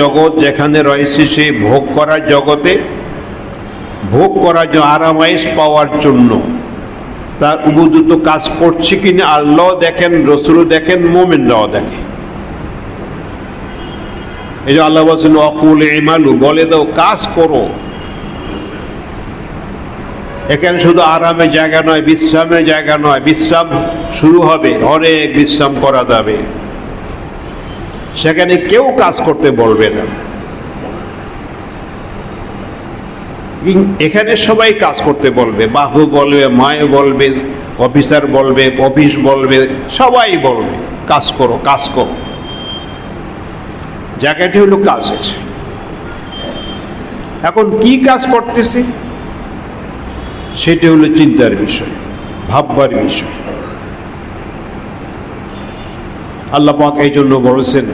জগৎ যেখানে রয়েছে সেই ভোগ করার জগতে, ভোগ করার জন্য, আরামাইশ পাওয়ার জন্য তার উপযুক্ত কাজ করছে কিনা আল্লাহ দেখেন, রসুলও দেখেন, মুমিনরাও দেখে। এই যে আল্লাহ বলছেন অকুল ইমালু, বলে দাও কাজ করো। এখানে শুধু আরামের জায়গা নয়, বিশ্রামের জায়গা নয়, বিশ্রাম শুরু হবে, অনেক বিশ্রাম করা যাবে। সেখানে কেউ কাজ করতে বলবে না, এখানে সবাই কাজ করতে বলবে। বাবু বলবে, মায়ে বলবে, অফিসার বলবে, অফিস বলবে, সবাই বলবে কাজ করো, কাজ করো। জায়গাটি হলো কাজের। এখন কি কাজ করতেছি সেটি হলো চিন্তার বিষয়, ভাববার বিষয়। আল্লাহ পাক এই জন্য বলেছেন,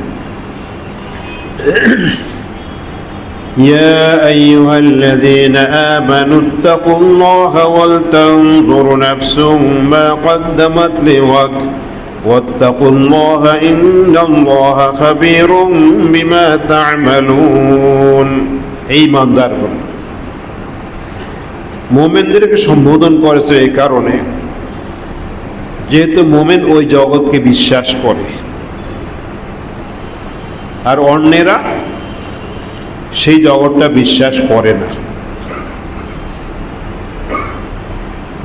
ইয়া আইয়ুহাল্লাযীনা আমানু তাকুল্লাহা ওয়াল তানজুর নাফসুম মা কদ্দামাত লিগাদ ওয়াত্তাকুল্লাহা ইন্নাল্লাহা খাবীরুম বিমা তা'মালুন। এই ইমানদারগণ, মুমিনদেরকে সম্বোধন করেছে এই কারণে যেহেতু মুমিন ওই জগৎকে বিশ্বাস করে, আর অন্যেরা সেই জগৎটা বিশ্বাস করে না।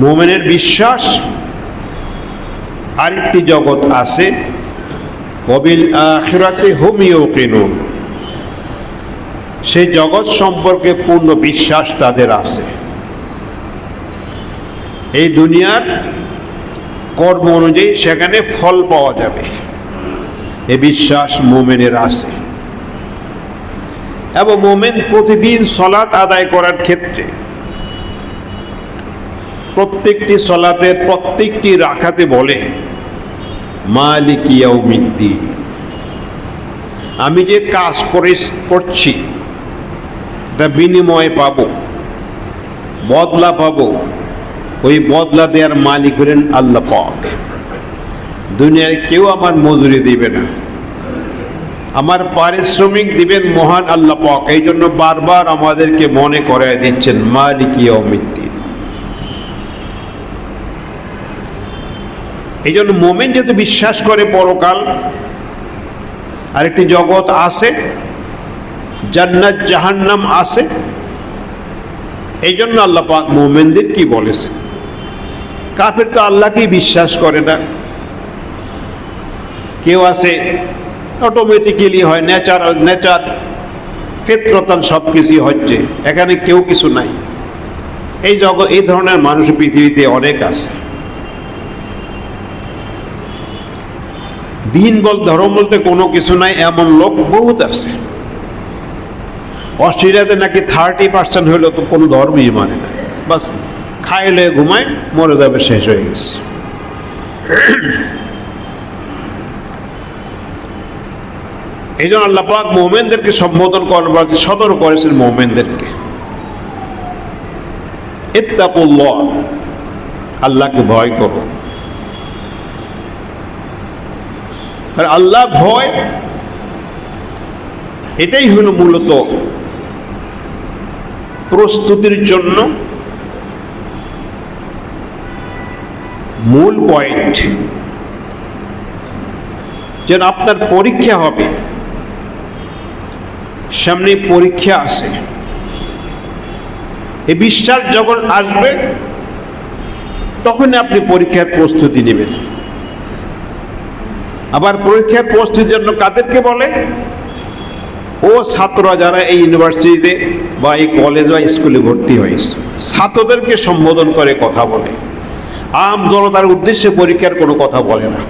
মুমিনের বিশ্বাস আরেকটি জগৎ আছে, ওয়াবিল আখিরাতি হুম ইউকিনুন, সেই জগৎ সম্পর্কে পূর্ণ বিশ্বাস তাদের আছে। এই দুনিয়ার কর্ম অনুযায়ী সেখানে ফল পাওয়া যাবে, এ বিশ্বাস মুমিনের আছে। এবং মুমিন প্রতিদিন সালাত আদায় করার ক্ষেত্রে প্রত্যেকটি সালাতের প্রত্যেকটি রাকাতে বলে মালিক ইয়াউমিদ্দিন, আমি যে কাজ করছি এটা বিনিময় পাবো, বদলা পাবো। ওই বদলা দেওয়ার মালিক হলেন আল্লাহ পাক। দুনিয়ায় কেউ আমার মজুরি দিবে না, আমার পারিশ্রমিক দিবেন মহান আল্লাহ পাক। এই জন্য বারবার আমাদেরকে মনে করায় দিচ্ছেন মালিক ইয়াউমিদ্দিন। এই জন্য মুমিন যদি বিশ্বাস করে পরকাল আরেকটি জগৎ আছে, জান্নাত জাহান্নাম আছে, এই জন্য আল্লাহ পাক মুমিনদের কি বলেছে। কাফের তো আল্লাহকেই বিশ্বাস করে না। কেউ আছে অটোমেটিক্যালি হয়, নেচার ফিতরতান সব কিছুই হচ্ছে, এখানে কেউ কিছু নাই। এই জগৎ, এই ধরনের মানুষ পৃথিবীতে অনেক আছে। দিন ধর্ম বলতে কোনো কিছু নাই এমন লোক বহুত আছে। অস্ট্রেলিয়াতে নাকি 30% হইলো তো কোনো ধর্মই মানে না, বাস খাইলে ঘুমায়, মরে যাবে, শেষ হয়ে গেছে। এই জন্য আল্লাহ পাক মুমিনদেরকে সম্বোধন করবার সতর্ক করেছেন মুমিনদেরকে, ইত্তাকুল্লাহ, আল্লাহকে ভয় করো। আর আল্লাহ ভয় এটাই হলো মূলত প্রস্তুতির জন্য মূল পয়েন্ট। যেন আপনার পরীক্ষা হবে, সামনে পরীক্ষা আসে, এই বিশ্বাস যখন আসবে তখন আপনি পরীক্ষার প্রস্তুতি নেবেন। আবার পরীক্ষার প্রস্তুতির জন্য কাদেরকে বলে? ও ছাত্ররা যারা এই ইউনিভার্সিটিতে বা এই কলেজ বা স্কুলে ভর্তি হয়েছে, ছাত্রদেরকে সম্বোধন করে কথা বলে। আম জনতার উদ্দেশ্যে পরীক্ষার কোনো কথা বলে না,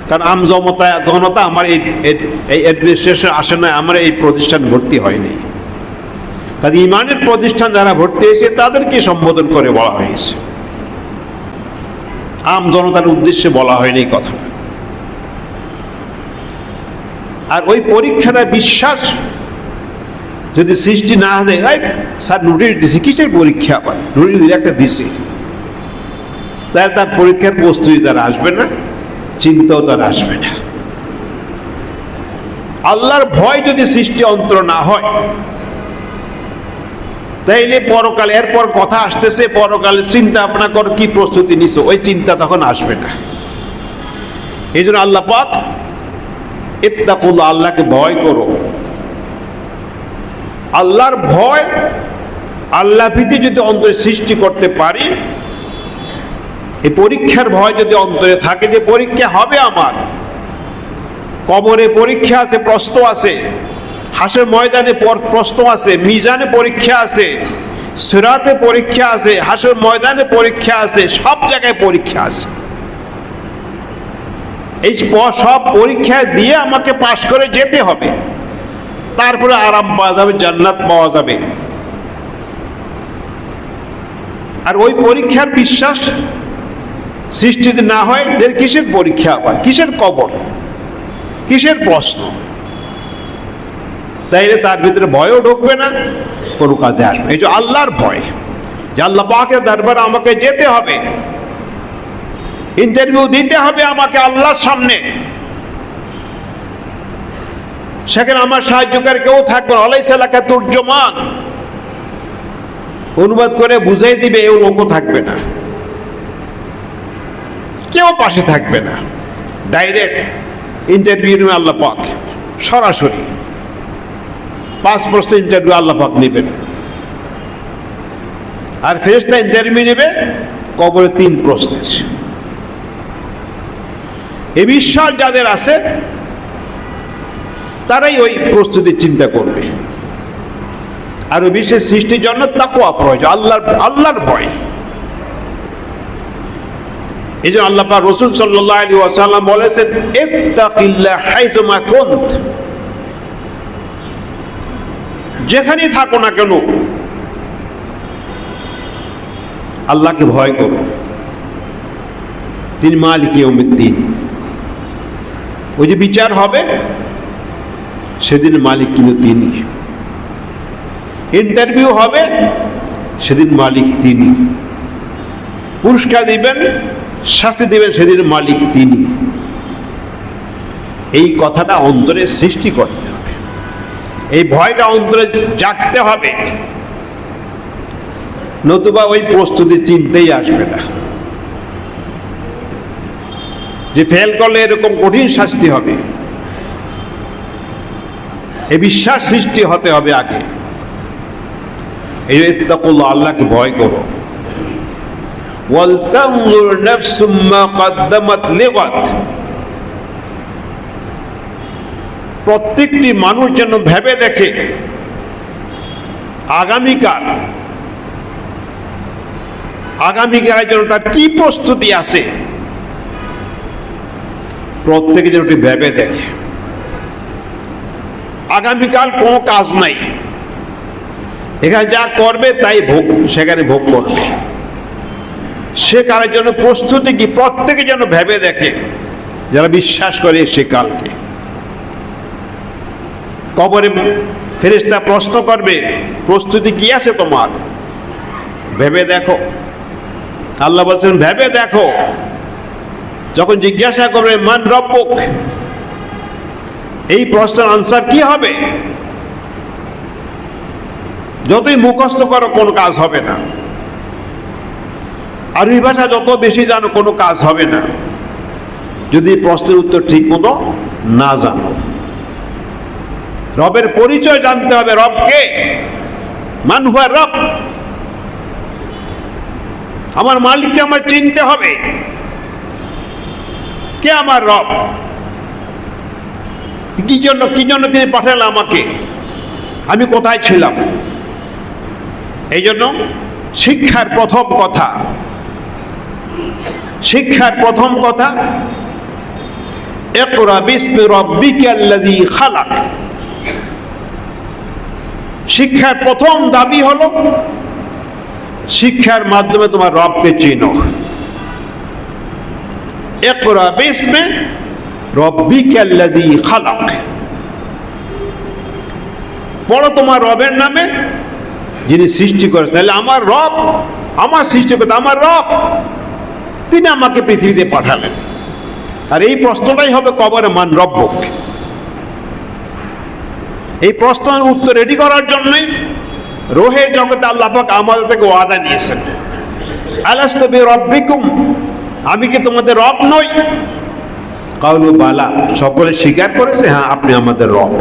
কারণ আম জনতা আমার এই অ্যাডমিনিস্ট্রেশন আসে না, আমার এই প্রতিষ্ঠান ভর্তি হয়নি। কাজে ইমানের প্রতিষ্ঠান যারা ভর্তি হয়েছে তাদেরকে সম্বোধন করে বলা হয়েছে, আম জনতার উদ্দেশ্যে বলা হয়নি কথা। আর ওই পরীক্ষাটা বিশ্বাস যদি সৃষ্টি না হয়, স্যার নোটিশ দিছে, কিসের পরীক্ষা? আবার নোটিশ একটা দিছে, তাহলে তার পরীক্ষার প্রস্তুতি তার আসবে না, চিন্তাও তার আসবে না। আল্লাহর ভয় যদি সৃষ্টি অন্তর না হয়, তাইলে পরকাল, এরপর কথা আসতেছে পরকালে চিন্তা ভাবনা কর, কি প্রস্তুতি নিছো, ওই চিন্তা তখন আসবে না। এই জন্য আল্লাহ পাক ইত্তাকুল্লাহ, আল্লাহকে ভয় করো। আল্লাহর ভয়, আল্লাহ ভীতি যদি অন্তরে সৃষ্টি করতে পারি, এই পরীক্ষার ভয় যদি অন্তরে থাকে, যে পরীক্ষা হবে আমার, কবরে পরীক্ষা আছে, প্রশ্ন আছে, হাসের ময়দানে প্রশ্ন আছে, মিজানে পরীক্ষা আছে, সিরাতে পরীক্ষা আছে, হাসের ময়দানে পরীক্ষা আছে, সব জায়গায় পরীক্ষা আছে। এই সব পরীক্ষা দিয়ে আমাকে পাশ করে যেতে হবে, তারপরে আরাম পাওয়া যাবে, জান্নাত পাওয়া যাবে। আর ওই পরীক্ষার বিশ্বাস সৃষ্টি যদি না হয়, কিসের পরীক্ষা, আবার কিসের কবর, কিসের প্রশ্ন? তাইলে তার ভিতরে ভয়ও ঢুকবে না, কোনো কাজে আসবে। এই যে আল্লাহর ভয়, যে আল্লাহ পাকের দরবারে আমাকে যেতে হবে, ইন্টারভিউ দিতে হবে আমাকে আল্লাহর সামনে, সেখানে আমার সাহায্যকারী কেউ থাকবে না। আলাইসা লাকা তুরজমান, অনুবাদ করে বুঝাই দিবে, এও লোকও থাকবে না, কেউ পাশে থাকবে না। ডাইরেক্ট ইন্টারভিউ নেবে আল্লাহ পাক, সরাসরি 5 প্রশ্ন ইন্টারভিউ আল্লাহ পাক নেবেন। আর ফেরেশতা ইন্টারভিউ নেবে কবরে 3 প্রশ্নের। এই বিশ্বাস যাদের আছে, তারাই ওই প্রস্তুতির চিন্তা করবে। আর ওই বিশ্বের সৃষ্টির জন্য তাকওয়া প্রয়োজন, আল্লাহর ভয়। এই জন্য আল্লাহ পাক রাসূল সাল্লাল্লাহু আলাইহি ওয়াসাল্লাম বলেছেন, ইত্তাকিল্লাহ হাইসুমা কুনত, যেখানেই থাকো না কেন আল্লাহকে ভয় করো। তিনি মালিক ইয়াউমিদ্দিন, ওই যে বিচার হবে সেদিন মালিক কিন্তু তিনি, ইন্টারভিউ হবে সেদিন মালিক তিনি, পুরস্কার দিবেন, শাস্তি দিবেন, সেদিন মালিক তিনি। এই কথাটা অন্তরে সৃষ্টি করতে হবে, এই ভয়টা অন্তরে জাগতে হবে, নতুবা ওই প্রস্তুতি চিন্তাই আসবে না যে ফেল করলে এরকম কঠিন শাস্তি হবে। এই বিশ্বাস সৃষ্টি হতে হবে আগে। এই ইত্তাকুল্লাহ, আল্লাহকে ভয় করো। ওয়ালতানজুর নাফসুম মা কদ্দামাত লিগাদ, প্রত্যেকটি মানুষ যেন ভেবে দেখে আগামীকালের জন্য তার কি প্রস্তুতি আছে, প্রত্যেকে যেন ভেবে দেখে। আগামীকাল কোনো কাজ নাই, এখানে যা করবে তাই সেখানে ভোগ করবে। সে কালের জন্য প্রস্তুতি কি, প্রত্যেকে যেন ভেবে দেখে, যারা বিশ্বাস করে সে কালকে। কবরে ফেরেশতা প্রশ্ন করবে, প্রস্তুতি কি আছে তোমার, ভেবে দেখো। আল্লাহ বলছেন ভেবে দেখো। যখন জিজ্ঞাসা করবে মান রব্বুক, এই প্রশ্নের আনসার কি হবে? যতই মুখস্থ করো কোনো কাজ হবে না, আরবি ভাষা যত বেশি জানো কোনো কাজ হবে না, যদি প্রশ্নের উত্তর ঠিক মতো না জানো। রবের পরিচয় জানতে হবে, রবকে, মান হুয়া রব, আমার মালিককে আমার চিনতে হবে, কে আমার রব, কি জন্য তিনি পাঠালেন আমাকে, আমি কোথায় ছিলাম। এই জন্য শিক্ষার প্রথম কথা ইকরা বিসমি রাব্বিকাল্লাযী খালাক। শিক্ষার প্রথম দাবি হলো শিক্ষার মাধ্যমে তোমার রবকে চিনো। ইকরা বিসমি রাব্বিকাল্লাযী খালাক, পড়ো তোমার রবের নামে যিনি সৃষ্টি করেছেন। তাহলে আমার রব, আমার সৃষ্টিকর্তা, আমার রব, তিনি আমাকে পৃথিবীতে পাঠালেন। আর এই প্রশ্নটাই হবে কবরে, মান রব্বুক, এই প্রশ্নের উত্তর রেডি করার জন্যই রোহের জগতে আল্লাহ পাক আমাদের থেকে ওয়াদা নিয়েছেন, আলাস্তু বিরাব্বিকুম, আমি কি তোমাদের রব নই? কাউলু বালা, সকলে স্বীকার করেছে হ্যাঁ আপনি আমাদের রব।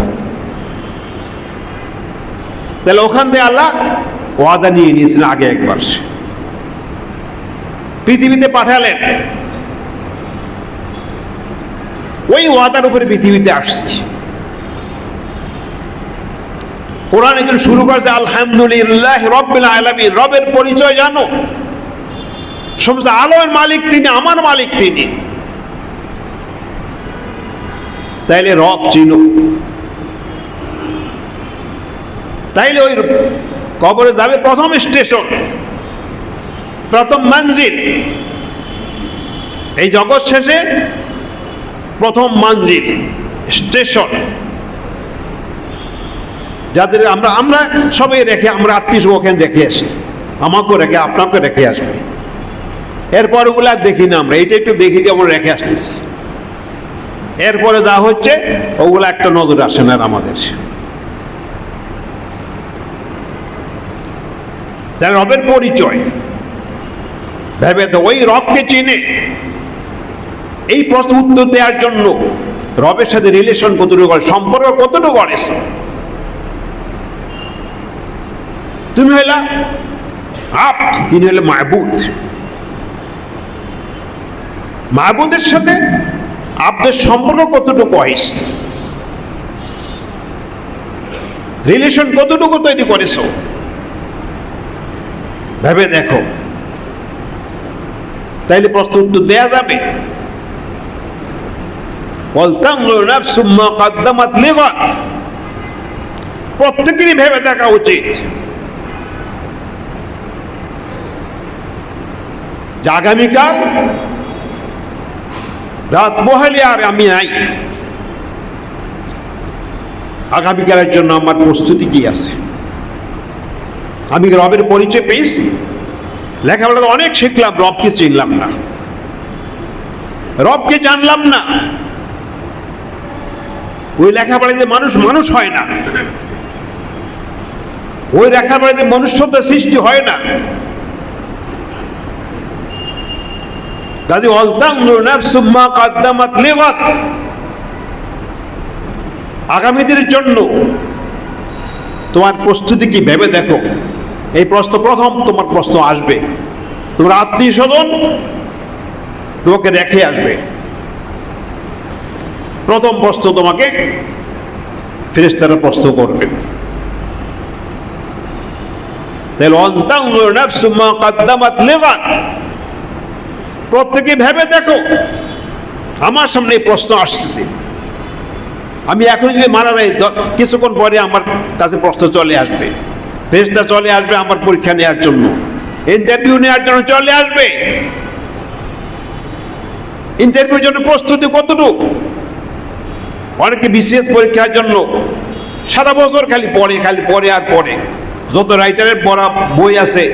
তাহলে ওখান থেকে আল্লাহ ওয়াদা নিয়ে নিয়েছেন আগে একবার, পৃথিবীতে পাঠালেন, ওই ওয়াদার উপরে পৃথিবীতে আসছি। কোরআন এখন শুরু করেছে আলহামদুলিল্লাহ রাব্বিল আলামিন, রবের পরিচয় জানো, সমস্ত আলমের মালিক তিনি, আমার মালিক তিনি। তাইলে রব চিনো, তাইলে ওই কবরে যাবে প্রথম স্টেশন, প্রথম মঞ্জিল, এই জগৎ শেষে প্রথম মঞ্জিল স্টেশন, যাদের আমরা আমরা সবাই রেখে, আমরা আত্মীয় ওখানে রেখে আসি, আমাকেও রেখে আপনাকে রেখে আসবে। এরপর ওগুলা দেখি না আমরা, এটা একটু দেখি যে আমরা রেখে আসতেছি, এরপরে যা হচ্ছে ওগুলা একটা নজর আসে না আমাদের। যারা রবের পরিচয় ভেবে তো ওই রবকে চিনে, এই প্রশ্ন উত্তর দেওয়ার জন্য রবের সাথে রিলেশন কতটুকু করে, সম্পর্ক কতটুকু করে। তুমি হইলা আপ, তিনি হলে মাহবুদ, মাহবুদের সাথে আপনার সম্পর্ক কতটুকু হয়েছে, রিলেশন কতটুকু তৈরি করেছো ভেবে দেখো, তাইলে প্রশ্ন উত্তর দেয়া যাবে। প্রত্যেকেরই ভেবে দেখা উচিত যে আগামীকাল রাত পোহালে আর আমি নাই, আগামীকালের জন্য আমার প্রস্তুতি কি আছে। আমি রবের পরিচয় পেয়েছি, লেখাপড়া অনেক শিখলাম, রবকে চিনলাম না, রবকে জানলাম না। ওই লেখাপড়ায় যে মানুষ মানুষ হয় না, ওই লেখাপড়ায় যে মনুষ্যত্বের সৃষ্টি হয় না। কাজে ওয়ালতানজুর নাফসুম মা কদ্দামাত লিগাদ, আগামীদের জন্য তোমার প্রস্তুতি কি ভেবে দেখো। এই প্রশ্ন প্রথম তোমার প্রশ্ন আসবে, তোমার আত্মীয় স্বজন তোমাকে রেখে আসবে, প্রথম প্রশ্ন তোমাকে ফেরেশতারা প্রশ্ন করবে। তাহলে ওয়ালতানজুর নাফসুম মা কদ্দামাত লিগাদ, প্রত্যেকে ভেবে দেখো। আমার সামনে প্রশ্ন আসছে, আমি এখন যদি মারা যাই কিছুক্ষণ পরে আমার কাছে প্রশ্ন চলে আসবে, ফেরেশতা চলে আসবে আমার পরীক্ষা নেওয়ার জন্য, ইন্টারভিউ নেওয়ার জন্য চলে আসবে। ইন্টারভিউর জন্য প্রস্তুতি কতটুকু, অনেকে বিসিএস পরীক্ষার জন্য সারা বছর খালি পড়ে আর পড়ে। যত রাইটারের পড়া বই আছে,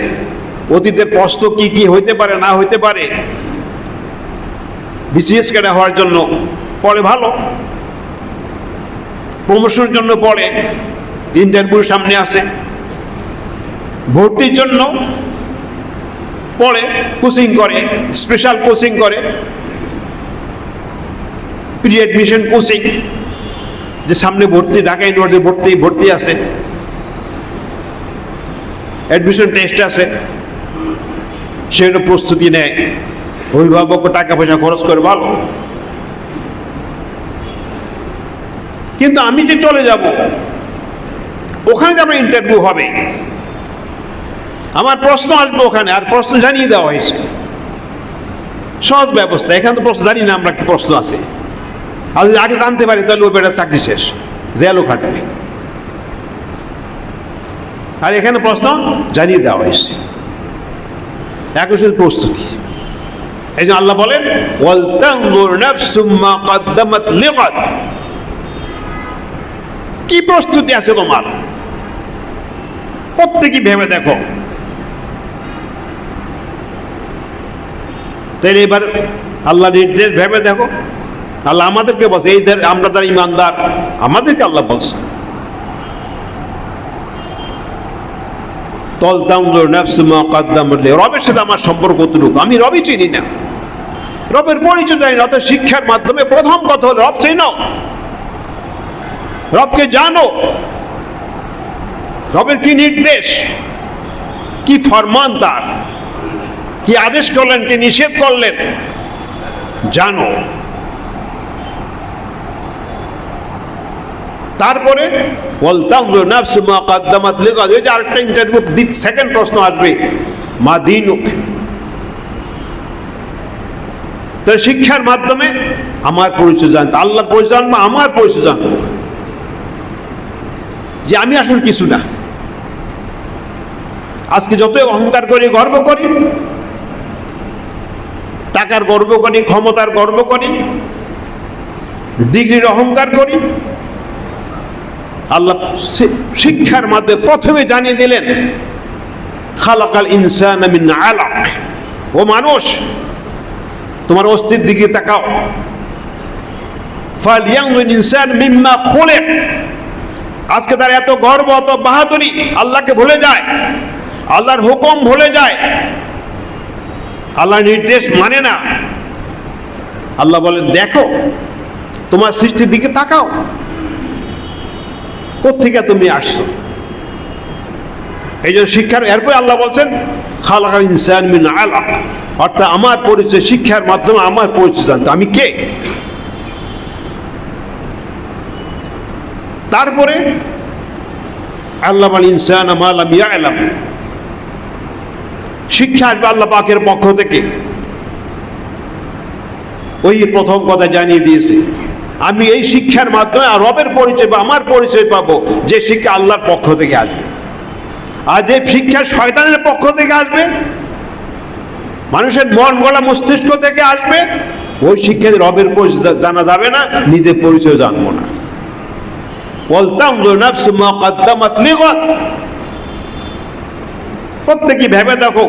অতীতের প্রশ্ন কি কি হইতে পারে না হইতে পারে, বিসিএস ক্যাডা হওয়ার জন্য পড়ে, ভালো প্রমোশনের জন্য পড়ে, ইন্টারভিউর সামনে আসে, ভর্তির জন্য পড়ে, কোচিং করে, স্পেশাল কোচিং করে, প্রি অ্যাডমিশন কোচিং, যে সামনে ভর্তি, ঢাকা ইউনিভার্সিটি ভর্তি আছে, অ্যাডমিশন টেস্ট আছে, সেটা প্রস্তুতি নেয়, অভিভাবক টাকা পয়সা খরচ করে, ভালো। কিন্তু আমি যে চলে যাব ওখানে যে আমার ইন্টারভিউ হবে, আমার প্রশ্ন আসবে ওখানে, আর প্রশ্ন জানিয়ে দেওয়া হয়েছে, সহজ ব্যবস্থা। এখানে তো প্রশ্ন জানি না আমরা কি প্রশ্ন আছে, আর যদি আগে জানতে পারি তাহলে ওই বেটার চাকরি শেষ, জেলও খাটবে। আর এখানে প্রশ্ন জানিয়ে দেওয়া হয়েছে, এখন শুধু প্রস্তুতি। এই জন্য আল্লাহ বলেন ওয়ালতানজুর নাফসুম মা কদ্দামাত লিগাদ, কি প্রস্তুতি আছে তোমার, প্রত্যেকে ভেবে দেখো। তাই এবার আল্লাহ নির্দেশ ভেবে দেখো। আল্লাহ আমাদেরকে বলছে, এই আমরা যারা ইমানদার, আমাদেরকে আল্লাহ বলছে তালতানজুর নাফসু মা কদ্দামাত লিগাদ, রবের সাথে আমার সম্পর্ক কতটুকু, আমি রবই চিনি না, রবের পরিচয় জানি না। অর্থাৎ শিক্ষার মাধ্যমে প্রথম কথা হলো রব চেনো, রবকে জানো, রবের কি নির্দেশ, কি ফরমান, তার কি আদেশ করলেন, কি নিষেধ করলেন, জানো। তারপরে ওয়ালতানজুর নাফসু মা কদ্দামাত লিগাদ, এই যে আরেকটা ইন্টারভিউ, সেকেন্ড প্রশ্ন আসবে, মা দীনুক। তো শিক্ষার মাধ্যমে আমার পরিচয় জানতো, আল্লাহর পরিচয় জানবো, আমার পরিচয় জানবো, যে আমি আসলে কিছু না। আজকে যতই অহংকার করি, গর্ব করি, টাকার গর্ব করি, ক্ষমতার গর্ব করি, ডিগ্রির অহংকার করি, আল্লাহ শিক্ষার মাধ্যমে প্রথমে জানিয়ে দিলেন খালাকাল ইনসানা মিন আলাক, ও মানুষ তোমার অস্তিত্বের দিকে তাকাও, ফালইয়ানজুর ইনসান মিম্মা খুলিক। আজকে তার এত গর্ব, এত বাহাদুরি, আল্লাহকে ভুলে যায়, আল্লাহর হুকুম ভুলে যায়, আল্লাহর নির্দেশ মানে না। আল্লাহ বলেন দেখো তোমার সৃষ্টির দিকে তাকাও, কোত্থেকে তুমি আসছো। এই জন্য শিক্ষার, এরপরে আল্লাহ বলছেন খালাকাল ইনসান মিন আলাক, অর্থাৎ আমার পরিচয়, শিক্ষার মাধ্যমে আমার পরিচয় জানতো, আমি কে। তারপরে আল্লাহ আল ইনসান মা লাম ইয়ালাম, শিক্ষা আসবে আল্লাহ পাকের পক্ষ থেকে। ওই প্রথম কথা জানিয়ে দিয়েছে, আমি এই শিক্ষার মাধ্যমে রবের পরিচয় বা আমার পরিচয় পাবো, যে শিক্ষা আল্লাহর পক্ষ থেকে আসবে। আর যে শিক্ষা শয়তানের পক্ষ থেকে আসবে, মানুষের মন গলা মস্তিষ্ক থেকে আসবে, ওই শিক্ষা রবের পরিচয় জানা যাবে না, নিজের পরিচয় জানবো না। ওয়ালতানজুর নাফসু মা কদ্দামাত লিগাদ, প্রত্যেকে ভেবে দেখো,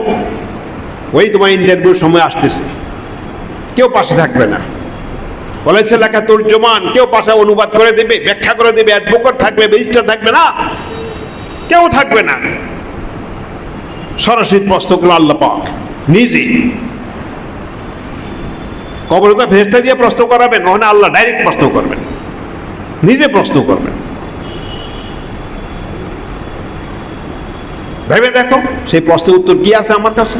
ওই তোমার ইন্টারভিউর সময় আসতেছে, কেউ পাশে থাকবে না, বলেছে লেখা তর্জমান, কেউ পাশে অনুবাদ করে দেবে, ব্যাখ্যা করে দেবে, অ্যাডভোকেট থাকবে, রেজিস্ট্রার থাকবে না, কেউ থাকবে না। সরাসরি প্রশ্ন করলো আল্লাহ পাক নিজে। কবরে তো ফেরেশতা দিয়ে প্রশ্ন করাবেন, নহলে আল্লাহ ডাইরেক্ট প্রশ্ন করবেন, নিজে প্রশ্ন করবেন। ভেবে দেখো সেই প্রশ্নের উত্তর কি আছে আমার কাছে।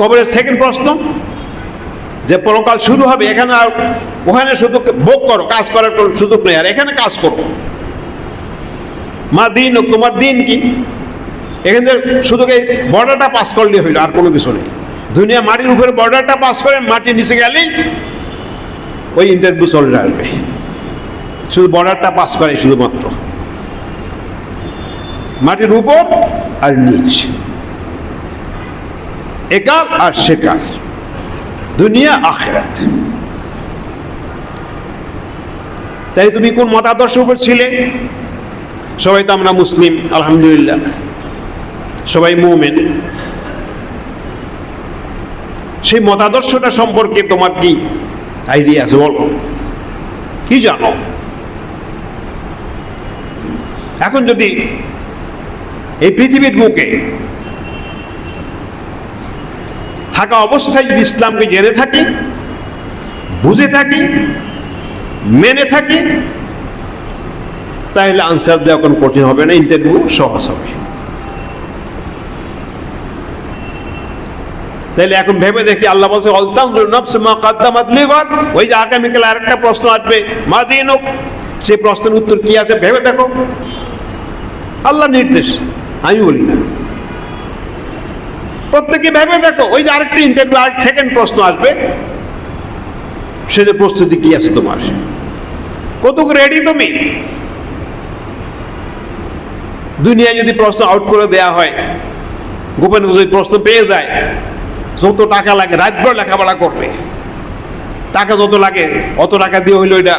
কবরের সেকেন্ড প্রশ্ন, যে পরকাল শুরু হবে, এখানে আর ওখানে শুধু ভোগ করো, কাজ করার কোনো সুযোগ নেই, আর এখানে কাজ করো। মা দিন, তোমার দিন কি, এখানে শুধু এই বর্ডারটা পাস করলে হইলো, আর কোনো কিছু নেই। দুনিয়া মাটির উপরে বর্ডারটা পাস করে, মাটির নিচে গেলেই ওই ইন্টারভিউ চলে আসবে, শুধু বর্ডারটা পাস করে, শুধুমাত্র মাটির উপর আর নিচ, একাল আর সেকাল, দুনিয়া আখিরাত। তাই তুমি কোন মতাদর্শ উপর ছিলে? সবাই তো আমরা মুসলিম, আলহামদুলিল্লাহ, সবাই মুমিন। সেই মতাদর্শটা সম্পর্কে তোমার কি আইডিয়া আছে, বলো, কি জানো? এখন যদি এই পৃথিবীর বুকে থাকা অবস্থায় যদি ইসলামকে জেনে থাকি, বুঝে থাকি, মেনে থাকি, তাহলে আনসার দেওয়া কোনো কঠিন হবে না, ইন্টারভিউ সহজ হবে। তাহলে এখন ভেবে দেখি, আল্লাহ বলছে ওয়ালতানজুর নাফসু মা কদ্দামাত লিগাদ, ওই যে আগামীকাল আরেকটা প্রশ্ন আসবে, মা দীনুক, সেই প্রশ্নের উত্তর কি আছে ভেবে দেখো। আল্লাহ নির্দেশ, আমি বলি না, প্রত্যেকে ভেবে দেখো। ওই যে আরেকটা ইন্টারভিউ, আর সেকেন্ড প্রশ্ন আসবে, সে যে প্রস্তুতি কি আছে তোমার, কতটুকু রেডি তুমি। দুনিয়ায় যদি প্রশ্ন আউট করে দেয়া হয়, গোপন যদি প্রশ্ন পেয়ে যায়, যত টাকা লাগে রাতভর লেখাপড়া করবে, টাকা যত লাগে অত টাকা দিয়ে হইলো এটা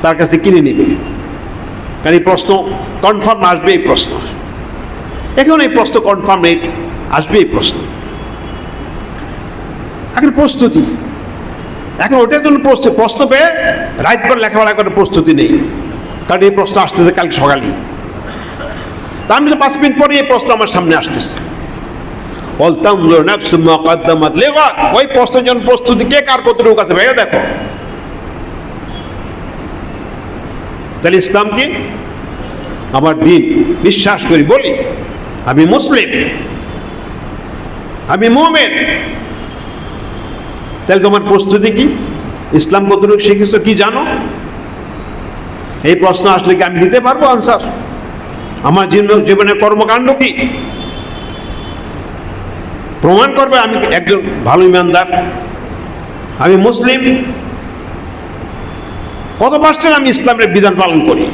তার কাছে কিনে নিবে, কারণ এই প্রশ্ন কনফার্ম আসবে। এই প্রশ্ন এখন এই প্রশ্ন কনফার্ম আসবে, এই প্রশ্ন এখন প্রস্তুতি, এখন ওটার জন্য প্রশ্ন পেয়ে রাতভর লেখাপড়া করার প্রস্তুতি নেই, কারণ এই প্রশ্ন আসতেছে কালকে সকালেই। তা আমি তো 5 মিনিট পরে এই প্রশ্ন আমার সামনে আসতেছে, ওই প্রশ্নের জন্য প্রস্তুতি কে কার কতটুকু আছে ভেবে দেখো। তাহলে ইসলাম কি? আমার দিন, বিশ্বাস করি, বলি আমি মুসলিম, আমি মুমিন। তাহলে তোমার প্রস্তুতি কি? ইসলাম কতটুকু শিখেছো, কি জানো? এই প্রশ্ন আসলে কি আমি দিতে পারবো আনসার? আমার জীবনের কর্মকাণ্ড কি প্রমাণ করবে আমি একজন ভালো ইমানদার, আমি মুসলিম? কত পার্সেন্ট আমি ইসলামের বিধান পালন করি?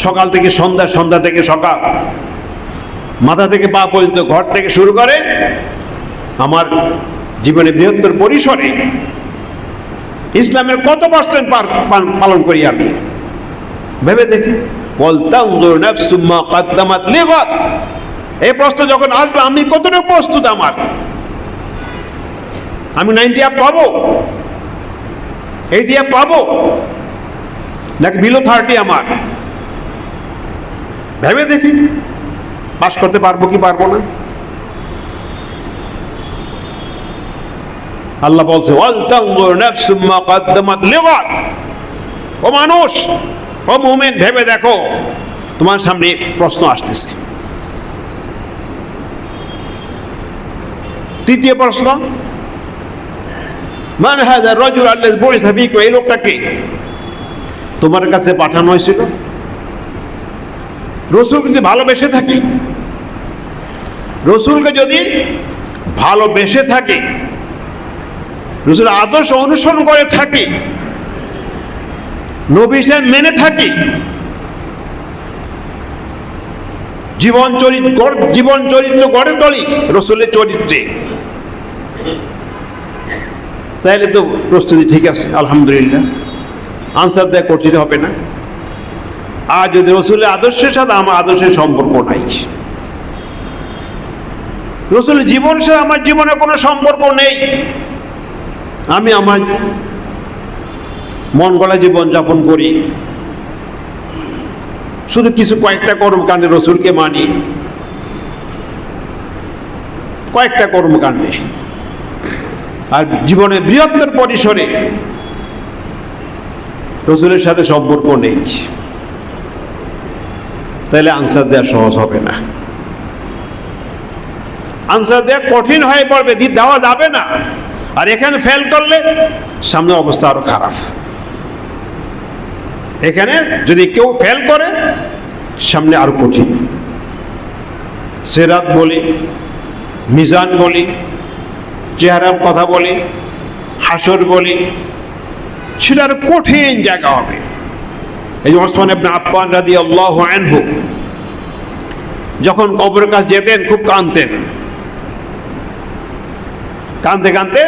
সকাল থেকে সন্ধ্যা, সন্ধ্যা থেকে সকাল, মাথা থেকে পা পর্যন্ত, ঘর থেকে শুরু করে আমার জীবনের বৃহত্তর পরিসরে ইসলামের কত পার্সেন্ট পালন করি আমি? ভেবে দেখি। এই প্রশ্ন যখন আসবে আমি কতটুকু প্রস্তুত? আমি 90 আপ পাবো, 80 আপ পাবো, নাকি বিলো 30 আমার? ভেবে দেখি পাস করতে পারবো কি পারবো না। আল্লাহ বলছে ও মানুষ, ও মুমিন, ভেবে দেখো তোমার সামনে প্রশ্ন আসতেছে। তৃতীয় প্রশ্ন, মান হাযা রাজুল আল্লাযী বুইসা ফীকুম, এই লোকটাকে তোমার কাছে পাঠানো হয়েছিল। রসুলকে যদি ভালোবেসে থাকি, রসুলকে যদি ভালোবেসে থাকি, রসুল আদর্শ অনুসরণ করে থাকি, নবী সাহেব মেনে থাকি, জীবন চরিত্র গড়ে তোলি রসুলের চরিত্রে, তাহলে তো প্রস্তুতি ঠিক আছে, আলহামদুলিল্লাহ, আনসার দেওয়া কঠিন হবে না। আর যদি রসুলের আদর্শের সাথে আমার আদর্শের সম্পর্ক নাই, রসুলের জীবনের সাথে আমার জীবনে কোনো সম্পর্ক নেই, আমি আমার মন গড়া জীবন যাপন করি, শুধু কিছু কয়েকটা কর্মকাণ্ডে রসুলকে মানি, কয়েকটা কর্মকাণ্ডে, আর জীবনের বৃহত্তর পরিসরে রসুলের সাথে সম্পর্ক নেই, তাহলে আনসার দেওয়া সহজ হবে না, আনসার দেওয়া কঠিন হয়ে পড়বে, দেওয়া যাবে না। আর এখানে ফেল করলে সামনে অবস্থা আরো খারাপ। এখানে যদি কেউ ফেল করে সামনে আরো কঠিন। সিরাত বলি, মিজান বলি, চেহারার কথা বলি, হাসর বলি, সেটা আরো কঠিন জায়গা হবে। এই যে ওসমান ইবনে আফফান রাদিয়াল্লাহু আনহু যখন কবরের কাছে যেতেন খুব কাঁদতেন, কাঁদতে কাঁদতে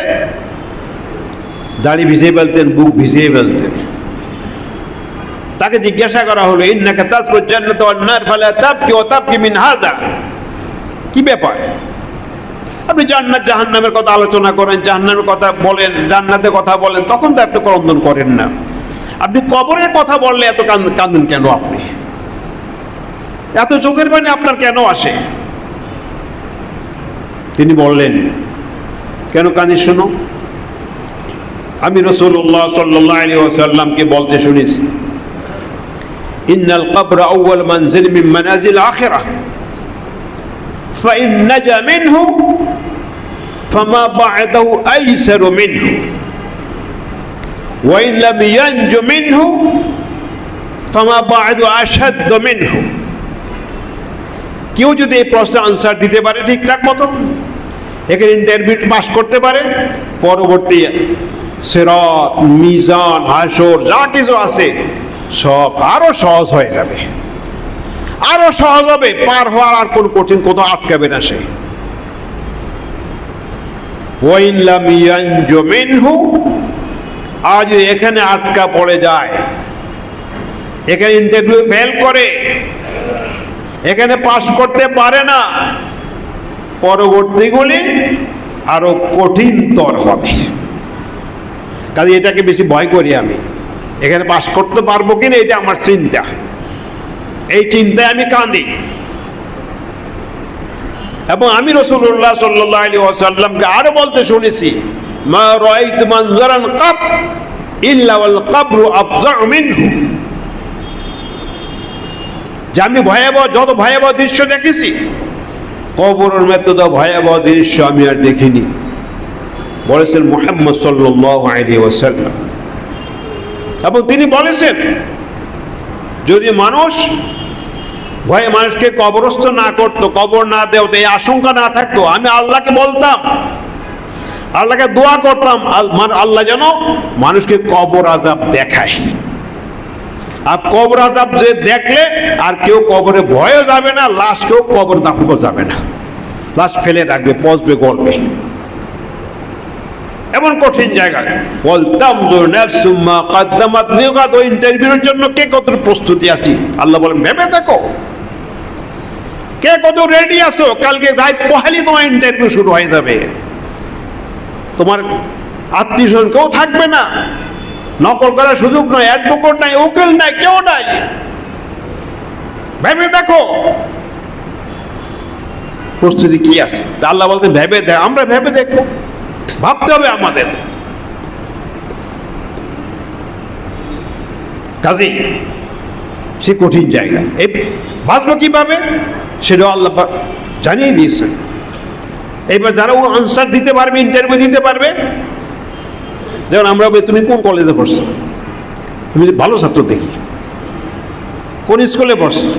দাড়ি ভিজিয়ে ফেলতেন, বুক ভিজিয়ে ফেলতেন। তাকে জিজ্ঞাসা করা হলো, ইন্নাকা তাযকুরুল জান্নাতা ওয়ান নার ফালা তাবকি ওয়া তাবকি মিন হাযা, কি ব্যাপার? আপনি জান্নাত জাহান্নামের কথা আলোচনা করেন, জাহান্নামের কথা বলেন, জান্নাতের কথা বলেন, তখন তো এত ক্রন্দন করেন না। আপনি কবরের কথা বললে এত কাঁদেন কেন? আপনি এত চোখের পানি আপনার কেন আসে? তিনি বললেন, কেন কাঁদি শোনো, আমি রাসূলুল্লাহ সাল্লাল্লাহু আলাইহি ওয়াসাল্লামকে বলতে শুনেছি, ইন্নাল কবরা আউয়াল মানজিল মিন মানাজিল আখিরাহ ফাইন নাজা মিনহু ফামা বা'দাহু আইসারু মিনহু ওয়া ইন লাম ইয়ানজু মিনহু ফামা বা'দু আশাদ্দু মিনহু। কেউ যদি এই প্রশ্নের আনসার দিতে পারে ঠিকঠাক মতো, এখানে ইন্টারভিউ পাস করতে পারে, পরবর্তী সিরাত, মিজান, হাসর যা কিছু আছে সব আরো সহজ হয়ে যাবে, আরো সহজ হবে, পার হওয়ার আর কোন কঠিন কোথাও আটকাবে না সে। ওয়াইন লাম ইয়ানজু মিনহু, আজ এখানে আটকা পড়ে যায়, এখানে ইন্টারভিউ ফেল করে, এখানে পাস করতে পারে না, পরবর্তীগুলি আরো কঠিনতর হবে। কাজে এটাকে বেশি ভয় করি আমি, এখানে পাস করতে পারবো কিনা এটা আমার চিন্তা, এই চিন্তায় আমি কাঁদি। এবং আমি রাসূলুল্লাহ সাল্লাল্লাহু আলাইহি ওয়াসাল্লামকে আরো বলতে শুনেছি, মা রাআইতু মানজারান কাত ইল্লা ওয়াল কবরু আফজাউ মিনহু, যে আমি যত ভয়াবহ দৃশ্য দেখেছি, কবরের মতো ভয়াবহ দৃশ্য আমি আর দেখিনি, বলেছেন মুহাম্মদ সাল্লাল্লাহু আলাইহি ওয়াসাল্লাম। এবং তিনি বলেছেন, যদি মানুষ ভয়ে মানুষকে কবরস্থ না করতো, কবর না দেও, এই আশঙ্কা না থাকতো, আমি আল্লাহকে বলতাম, আল্লাহকে দোয়া করতাম, আল্লাহ যেন মানুষকে কবর আযাব দেখায়। আর কবর আযাব যে দেখলে আর কেউ কবরে ভয়ও যাবে না, লাশকেও কবর দাফনও যাবে না, লাশ ফেলে রাখবে, পচবে, গলবে। এমন কঠিন জায়গায় বলতাম ওই ইন্টারভিউর জন্য কে কত প্রস্তুতি আছি, আল্লাহ বলেন ভেবে দেখো কে কত রেডি আছো, কালকে রাত পহালি তোমার ইন্টারভিউ শুরু হয়ে যাবে, তোমার আত্মীয় স্বজন কেউ থাকবে না, নকল করার সুযোগ নয়, অ্যাডভোকেট নাই, উকিল নাই, কেউ নাই। ভেবে দেখো প্রস্তুতি কি আছে। আল্লাহ বলতে ভেবে দেখ, আমরা ভেবে দেখবো, ভাবতে হবে আমাদের। কাজী সে কঠিন জায়গা, এই বাঁচবো কিভাবে সেটাও আল্লাহ জানিয়ে দিয়েছেন। এবার যারা আনসার দিতে পারবে, ইন্টারভিউ দিতে পারবে, যেমন আমরা তুমি কোন কলেজে পড়ছো, তুমি ভালো ছাত্র দেখি, কোন স্কুলে পড়ছো,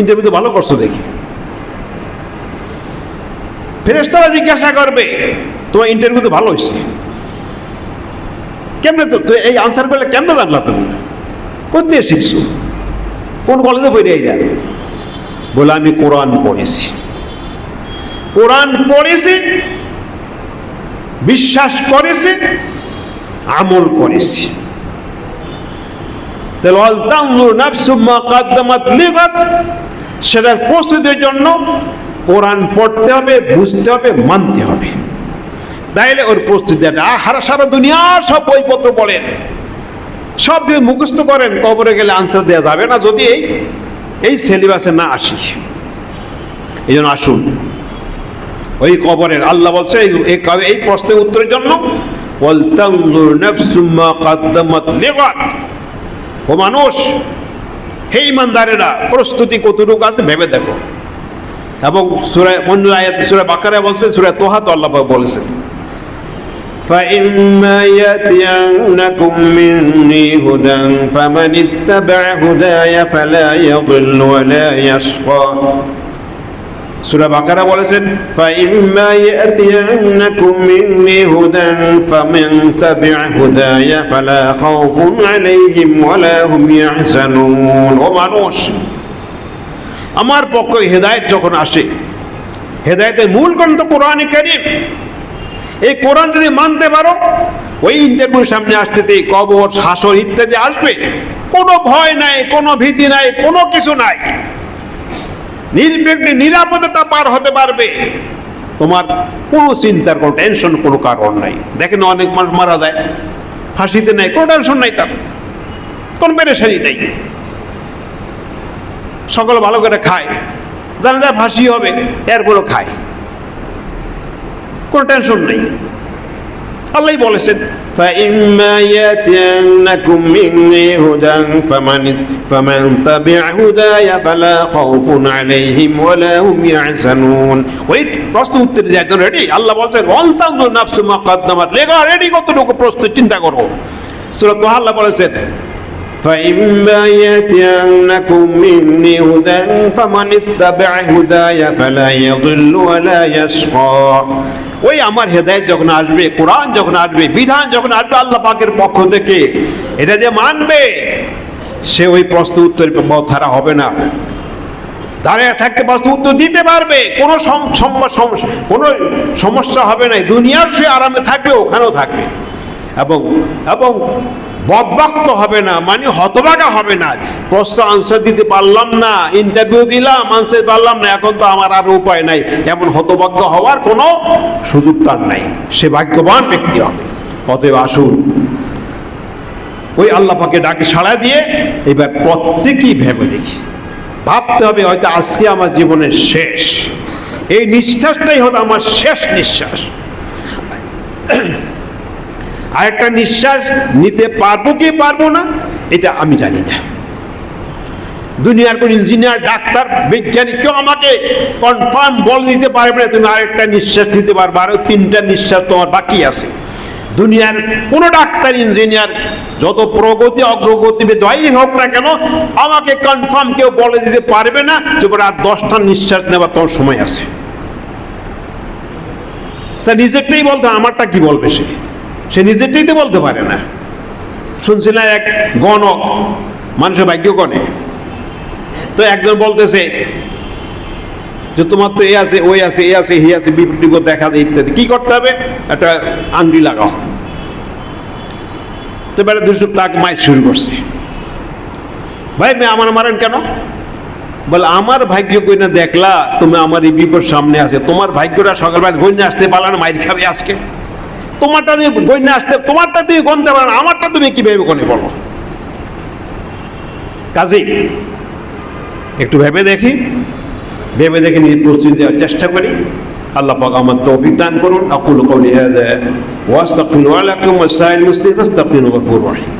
ইন্টারভিউতে ভালো করছো দেখি, ফেরেশতারা জিজ্ঞাসা করবে তোমার ইন্টারভিউতে ভালো হয়েছে কেমনে, তো এই আনসার করলে কেমনে জানলা, তুমি কোন দিয়ে শিখছো, কোন কলেজে পড়ে এই যাবে, বলে আমি কোরআন পড়েছি, কোরআন পড়েছি, বিশ্বাস করেছি, আমল করেছি। সেটার প্রস্তুতির জন্য কোরআন পড়তে হবে, বুঝতে হবে, মানতে হবে, তাইলে ওর প্রস্তুতি। সারা দুনিয়া সব বইপত্র পড়েন, সব দিয়ে মুখস্থ করেন, কবরে গেলে আনসার দেওয়া যাবে না যদি এই সিলেবাসে না আসি। এই জন্য আসুন ওই কবরের, আল্লাহ বলছে এই প্রশ্নের উত্তরের জন্য ও মানুষ, হে ঈমানদারেরা, প্রস্তুতি কতটুকু আছে ভেবে দেখো। এবং সূরা অন্য আয়াত সূরা বাকারায় বলছে, সূরা তোহা তো আল্লাহ বলেছেন فَإِمَّا يَأْتِيَنَّكُم مِّنِّي هُدًى فَمَنِ اتَّبَعَ هُدَايَ فَلَا يَضِلُّ وَلَا يَشْقَى। সূরা বাকারা বলেছেন فَإِمَّا يَأْتِيَنَّكُم مِّنِّي هُدًى فَمَن تَبِعَ هُدَايَ فَلَا خَوْفٌ عَلَيْهِمْ وَلَا هُمْ يَحْزَنُونَ। ও মানুষ, আমার পক্ষে হেদায়েত যখন আসে, হেদায়েতের মূল গ্রন্থ কোরআনে কারীম, এই কোরআন যদি মানতে পারো, ওই ইন্টারভিউর সামনে আসতেছে, কবর, হাসর ইত্যাদি আসবে, কোনো ভয় নাই, কোনো ভীতি নাই, কোনো কিছু নাই, নির্বিঘ্নে নিরাপদতা পার হতে পারবে, তোমার কোনো চিন্তার, কোনো টেনশন, কোনো কারণ নাই। দেখেন অনেক মানুষ মারা যায়, ফাঁসিতে নাই, কোনো টেনশন নাই, তার কোনো পেরেশানি নেই, সকল ভালো করে খায়, জানে যা ফাঁসি হবে, এরপরও খায়, কোনো টেনশন নেই। আল্লাহ বলেছেন فَإِمَّا يَأْتِيَنَّكُم مِّنِّي هُدًى فَمَن تَبِعَ هُدَايَ فَلَا خَوْفٌ عَلَيْهِمْ وَلَا هُمْ يَحْزَنُونَ। ওই প্রশ্ন উত্তর যাইতো রেডি। আল্লাহ বলেছেন ওয়ালতানজুর নাফসু মা কদ্দামাত, লেগা রেডি, কতটুকু প্রস্তুত চিন্তা করো। সূরা তোহা আল্লাহ বলেছেন فَإِمَّا يَأْتِيَنَّكُم مِّنِّي هُدًى فَمَنِ اتَّبَعَ هُدَايَ فَلَا يَضِلُّ وَلَا يَشْقَى। ওই আমার হেদায়েত যখন আসবে, কোরআন যখন আসবে, বিধান যখন আসবে আল্লাহ পাকের পক্ষ থেকে, এটা যে মানবে সে ওই প্রশ্ন উত্তরের ধারা হবে না, দাঁড়িয়ে থাকতে প্রশ্ন উত্তর দিতে পারবে, কোনো কোনো সমস্যা হবে না, দুনিয়ার সে আরামে থাকবে, ওখানেও থাকবে, এবং বকবক্ত হবে না, মানে হতভাগা হবে না। প্রশ্ন আনসার দিতে পারলাম না, ইন্টারভিউ দিলাম, আনসার পারলাম না, এখন তো আমার আর উপায় নাই, এমন হতভাগ্য হওয়ার কোনো সুযোগ তার নাই, সে ভাগ্যবান ব্যক্তি হবে। অতএব আসুন ওই আল্লাহ পাকে ডাকে সাড়া দিয়ে এবার প্রত্যেকেই ভেবে দেখি ভাবতে হবে হয়তো আজকে আমার জীবনের শেষ, এই নিঃশ্বাসটাই হয়তো আমার শেষ নিঃশ্বাস। আর একটা নিঃশ্বাস নিতে পারবো কি পারবো না এটা আমি জানি না। দুনিয়ার কোন ইঞ্জিনিয়ার, ডাক্তার, বিজ্ঞানী কেউ আমাকে কনফার্ম বল নিতে পারবে না তুমি আরেকটা নিঃশ্বাস নিতে পারবে, আরো 3টা নিঃশ্বাস তোমার বাকি আছে। দুনিয়ার কোন ডাক্তার, ইঞ্জিনিয়ার, যত প্রগতি অগ্রগতি যাই হোক না কেন, আমাকে কনফার্ম কেউ বলে দিতে পারবে না যে আর 10টা নিঃশ্বাস নেবার তোমার সময় আছে। তা নিজেরটাই বলতে, আমারটা কি বলবে সে নিজেরটাই তো বলতে পারে না। শুনছিলাম এক গণক, মানুষের ভাগ্য গণে, তো একজন বলতেছে যে তোমার তো এ আছে, ওই আছে, এ আছে, হি আছে, বিপদ দেখা যায় ইত্যাদি, কি করতে হবে? একটা আংটি লাগাও। তো এবারে দুশো তাকে মাইর শুরু করছে, ভাই মেয়ে আমার মারেন কেন? বলে আমার ভাগ্য কই না দেখলা তুমি আমার এই বিপদ সামনে আছে, তোমার ভাগ্যটা সকালবেলা গণ্যে আসতে পারলা না, মাইর খাবে আজকে। তোমারটা তুমি গণ্যে আসতে, তোমারটা তুমি গণতে পারো না, আমারটা তুমি কিভাবে গণে বলো? কাজেই একটু ভেবে দেখি, নিজে প্রস্তুতি দেওয়ার চেষ্টা করি। আল্লাহ পাক আমার তৌফিক দান করুন। আকুলু কওলি হাযা ওয়া আস্তাগফিরুল্লাহ লাকুম ওয়া লিসাইরিল মুসলিমিন ফাস্তাগফিরুহু ওয়া হুয়া গফুরুর রহিম।